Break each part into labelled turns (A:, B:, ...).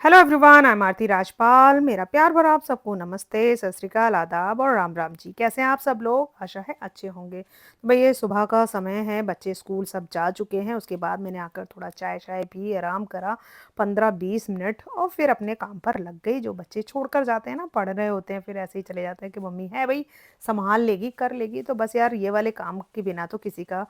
A: Hello everyone, I am आरती राजपाल। मेरा प्यार भरा आप सबको नमस्ते, सत श्री अकाल, आदाब और राम राम जी। कैसे हैं आप सब लोग? आशा है अच्छे होंगे। तो भाई ये सुबह का समय है, बच्चे स्कूल सब जा चुके हैं। उसके बाद मैंने आकर थोड़ा चाय शाय पी, आराम करा 15-20 मिनट और फिर अपने काम पर लग गई। जो बच्चे छोड़कर जाते हैं ना, पढ़ रहे होते हैं, फिर ऐसे ही चले जाते हैं कि मम्मी है भाई, संभाल लेगी, कर लेगी। तो बस यार, ये वाले काम के बिना तो किसी का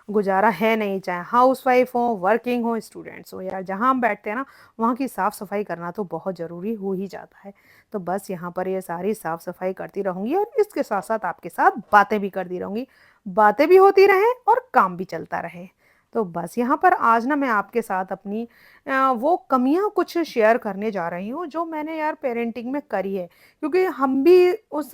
A: गुजारा है नहीं, चाहे हाउस वाइफ हो, वर्किंग हो, स्टूडेंट्स हो। यार जहाँ हम बैठते हैं ना, वहाँ की साफ़ सफाई करना तो बहुत ज़रूरी हो ही जाता है। तो बस यहाँ पर ये सारी साफ़ सफाई करती रहूँगी और इसके साथ साथ आपके साथ बातें भी करती रहूँगी। बातें भी होती रहें और काम भी चलता रहे। तो बस यहाँ पर आज ना मैं आपके साथ अपनी वो कमियाँ कुछ शेयर करने जा रही हूँ जो मैंने यार पेरेंटिंग में करी है। क्योंकि हम भी उस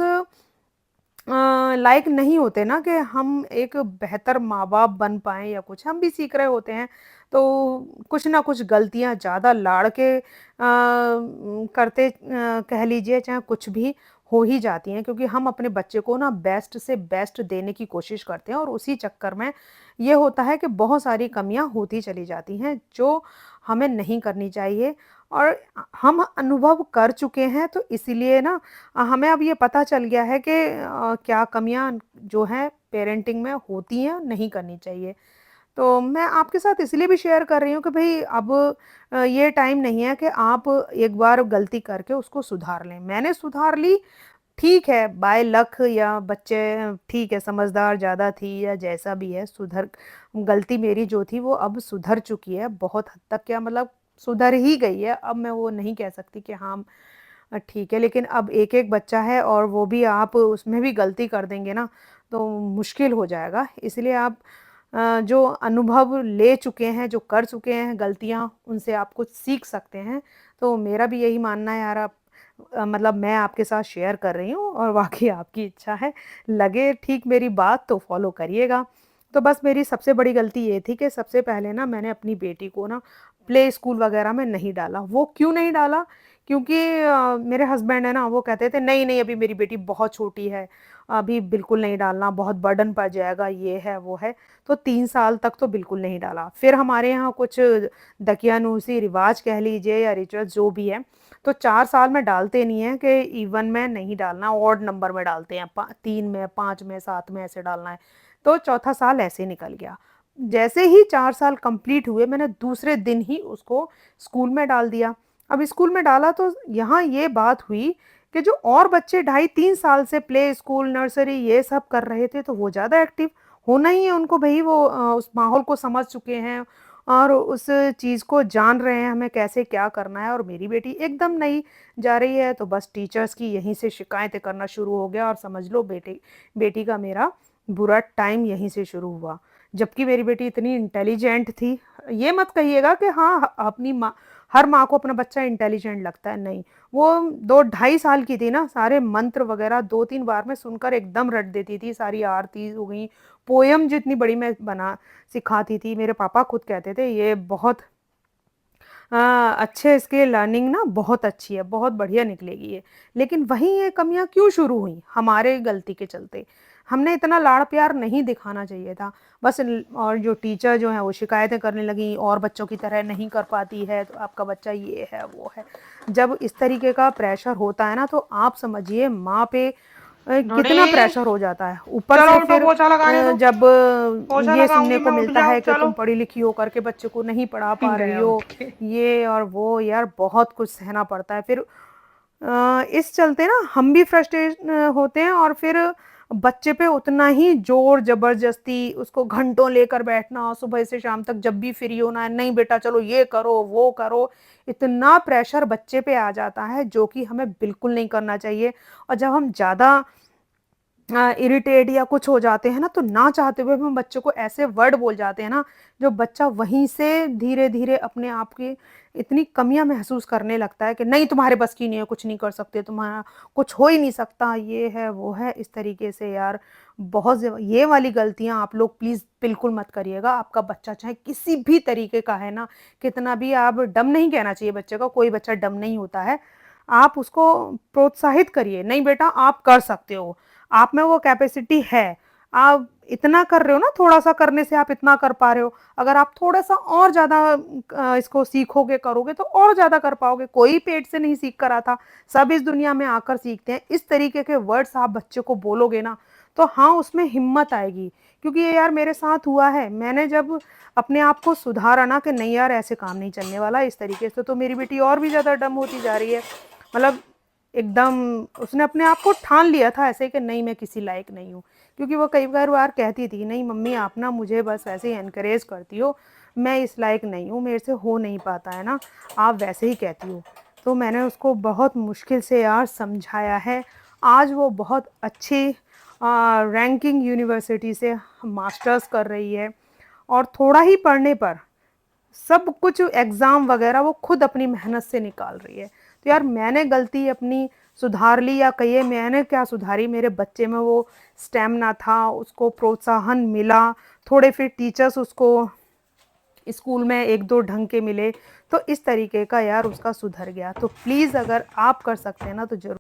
A: लायक नहीं होते ना कि हम एक बेहतर माँ बाप बन पाएँ या कुछ, हम भी सीख रहे होते हैं। तो कुछ ना कुछ गलतियाँ ज़्यादा लाड़ के करते कह लीजिए, चाहे कुछ भी हो ही जाती हैं। क्योंकि हम अपने बच्चे को ना बेस्ट से बेस्ट देने की कोशिश करते हैं और उसी चक्कर में ये होता है कि बहुत सारी कमियां होती चली जाती हैं जो हमें नहीं करनी चाहिए। और हम अनुभव कर चुके हैं, तो इसीलिए ना हमें अब ये पता चल गया है कि क्या कमियां जो हैं पेरेंटिंग में होती हैं, नहीं करनी चाहिए। तो मैं आपके साथ इसलिए भी शेयर कर रही हूँ कि भई अब ये टाइम नहीं है कि आप एक बार गलती करके उसको सुधार लें। मैंने सुधार ली, ठीक है, बाय लक या बच्चे ठीक है, समझदार ज़्यादा थी या जैसा भी है, सुधर गलती मेरी जो थी वो अब सुधर चुकी है बहुत हद तक। क्या मतलब, सुधर ही गई है। अब मैं वो नहीं कह सकती कि हाँ ठीक है, लेकिन अब एक-एक बच्चा है और वो भी आप उसमें भी गलती कर देंगे ना, तो मुश्किल हो जाएगा। इसलिए आप जो अनुभव ले चुके हैं, जो कर चुके हैं गलतियाँ, उनसे आप कुछ सीख सकते हैं। तो मेरा भी यही मानना है यार। आप मतलब मैं आपके साथ शेयर कर रही हूँ और वाक़ई आपकी इच्छा है, लगे ठीक मेरी बात तो फ़ॉलो करिएगा। तो बस मेरी सबसे बड़ी गलती ये थी कि सबसे पहले ना मैंने अपनी बेटी को ना प्ले स्कूल वग़ैरह में नहीं डाला। वो क्यों नहीं डाला? क्योंकि मेरे हस्बैंड है ना, वो कहते थे नहीं, नहीं अभी मेरी बेटी बहुत छोटी है, अभी बिल्कुल नहीं डालना, बहुत बर्डन पड़ जाएगा, ये है, वो है। तो 3 साल तक तो बिल्कुल नहीं डाला। फिर हमारे यहाँ कुछ दकियानूसी रिवाज कह लीजिए या रिचुअल्स जो भी है, तो 4 साल में डालते नहीं हैं कि इवन में नहीं डालना, ऑड नंबर में डालते हैं, 3 में, 5 में, 7 में ऐसे डालना है। तो चौथा साल ऐसे निकल गया। जैसे ही 4 साल कंप्लीट हुए, मैंने दूसरे दिन ही उसको स्कूल में डाल दिया। अब स्कूल में डाला तो यहाँ ये बात हुई कि जो और बच्चे 2.5-3 साल से प्ले स्कूल, नर्सरी ये सब कर रहे थे, तो वो ज़्यादा एक्टिव होना ही है उनको भई। वो उस माहौल को समझ चुके हैं और उस चीज़ को जान रहे हैं हमें कैसे क्या करना है। और मेरी बेटी एकदम नई जा रही है, तो बस टीचर्स की यहीं से शिकायतें करना शुरू हो गया और समझ लो बेटी का मेरा बुरा टाइम यहीं से शुरू हुआ। जबकि मेरी बेटी इतनी इंटेलिजेंट थी। ये मत कहिएगा कि हाँ, अपनी माँ, हर माँ को अपना बच्चा इंटेलिजेंट लगता है, नहीं। वो 2 ढाई साल की थी ना, सारे मंत्र वगैरह 2-3 बार में सुनकर एकदम रट देती थी। सारी आरती हो गई, पोयम जितनी बड़ी मैं बना सिखाती थी। मेरे पापा खुद कहते थे ये बहुत अच्छे, इसके लर्निंग ना बहुत अच्छी है, बहुत बढ़िया निकलेगी ये। लेकिन वहीं ये कमियाँ क्यों शुरू हुई? हमारे गलती के चलते। हमने इतना लाड़ प्यार नहीं दिखाना चाहिए था। बस और जो टीचर जो है वो शिकायतें करने लगी, और बच्चों की तरह नहीं कर पाती है, तो आपका बच्चा ये है, वो है। जब इस तरीके का प्रेशर होता है ना, तो आप समझिए माँ पे
B: घड़ी।
A: कितना प्रेशर हो जाता है। ऊपर
B: चलो
A: से
B: उठो,
A: फिर
B: पोछा लगाने दो।
A: जब
B: पोछा
A: ये सुनने
B: लगाऊंगी
A: को
B: मैं, उठ
A: मिलता
B: जाओ
A: है कि
B: चलो।
A: तुम पढ़ी लिखी हो करके बच्चे को नहीं पढ़ा पा रही
B: गया
A: हो,
B: उठ के।
A: ये और वो, यार बहुत कुछ सहना पड़ता है। फिर इस चलते ना हम भी फ्रस्ट्रेट होते हैं, और फिर बच्चे पे उतना ही जोर जबरदस्ती उसको घंटों लेकर बैठना, सुबह से शाम तक जब भी फ्री होना है, नहीं बेटा चलो ये करो वो करो। इतना प्रेशर बच्चे पे आ जाता है जो कि हमें बिल्कुल नहीं करना चाहिए। और जब हम ज़्यादा इरिटेट या कुछ हो जाते हैं ना, तो ना चाहते हुए भी हम बच्चों को ऐसे वर्ड बोल जाते हैं ना, जो बच्चा वहीं से धीरे धीरे अपने आप की इतनी कमियां महसूस करने लगता है कि नहीं तुम्हारे बस की नहीं है, कुछ नहीं कर सकते, तुम्हारा कुछ हो ही नहीं सकता, ये है वो है, इस तरीके से। यार बहुत ये वाली गलतियां आप लोग प्लीज बिल्कुल मत करिएगा। आपका बच्चा चाहे किसी भी तरीके का है ना, कितना भी, आप डम नहीं कहना चाहिए बच्चे का, कोई बच्चा डम नहीं होता है। आप उसको प्रोत्साहित करिए, नहीं बेटा आप कर सकते हो, आप में वो कैपेसिटी है। आप इतना कर रहे हो ना, थोड़ा-सा करने से आप इतना कर पा रहे हो। अगर आप थोड़ा-सा और ज़्यादा इसको सीखोगे, करोगे तो और ज़्यादा कर पाओगे। कोई पेट से नहीं सीख कर आता, सब इस दुनिया में आकर सीखते हैं। इस तरीके के वर्ड्स आप बच्चे को बोलोगे ना, तो हाँ, उसमें हिम्मत आएगी। क्योंकि ये यार मेरे साथ हुआ है, मैंने जब अपने आप को सुधारा ना कि नहीं यार ऐसे काम नहीं चलने वाला, इस तरीके से तो मेरी बेटी और भी ज़्यादा डम होती जा रही है। मतलब एकदम उसने अपने आप को ठान लिया था ऐसे कि नहीं मैं किसी लायक नहीं हूँ। क्योंकि वो कई बार कहती थी, नहीं मम्मी आप ना मुझे बस ऐसे ही एनकरेज करती हो, मैं इस लायक नहीं हूँ, मेरे से हो नहीं पाता है ना, आप वैसे ही कहती हो। तो मैंने उसको बहुत मुश्किल से यार समझाया है। आज वो बहुत अच्छी रैंकिंग यूनिवर्सिटी से मास्टर्स कर रही है, और थोड़ा ही पढ़ने पर सब कुछ एग्ज़ाम वगैरह वो खुद अपनी मेहनत से निकाल रही है। तो यार मैंने गलती अपनी सुधार ली, या कहिए मैंने क्या सुधारी, मेरे बच्चे में वो स्टैमिना था, उसको प्रोत्साहन मिला, थोड़े फिर टीचर्स उसको स्कूल में 1-2 ढंग के मिले, तो इस तरीके का यार उसका सुधर गया। तो प्लीज़ अगर आप कर सकते हैं ना तो ज़रूर